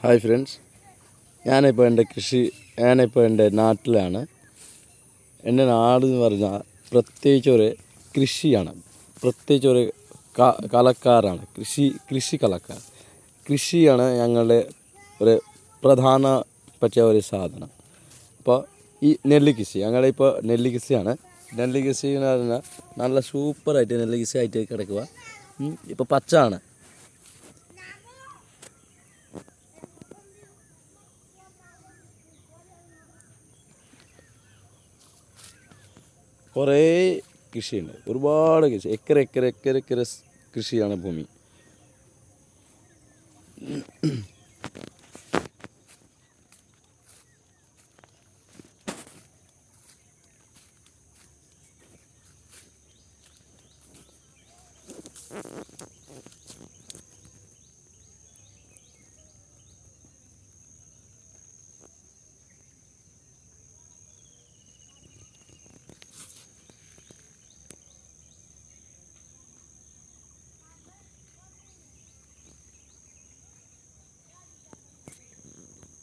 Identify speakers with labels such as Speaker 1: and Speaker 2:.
Speaker 1: Hi friends, ഞാനിപ്പോൾ എൻ്റെ നാട്ടിലാണ്. എൻ്റെ നാട് എന്ന് പറഞ്ഞാൽ പ്രത്യേകിച്ചൊരു കൃഷിയാണ്, പ്രത്യേകിച്ചൊരു കലക്കാരാണ്, കൃഷി കലക്കാർ. കൃഷിയാണ് ഞങ്ങളുടെ ഒരു പ്രധാനപ്പെട്ട ഒരു സാധനം. അപ്പോൾ ഈ നെല്ലിക്കൃഷി, ഞങ്ങളുടെ ഇപ്പോൾ നെല്ലിക്കൃഷിയാണ്. നെല്ലിക്കൃഷി എന്ന് പറഞ്ഞാൽ നല്ല സൂപ്പറായിട്ട് നെല്ലിക്കൃഷി ആയിട്ട് കിടക്കുക. ഇപ്പോൾ പച്ചയാണ്. കുറേ കൃഷിയുണ്ട്, ഒരുപാട് കൃഷി, ഏക്കർ കൃഷിയാണ് ഭൂമി.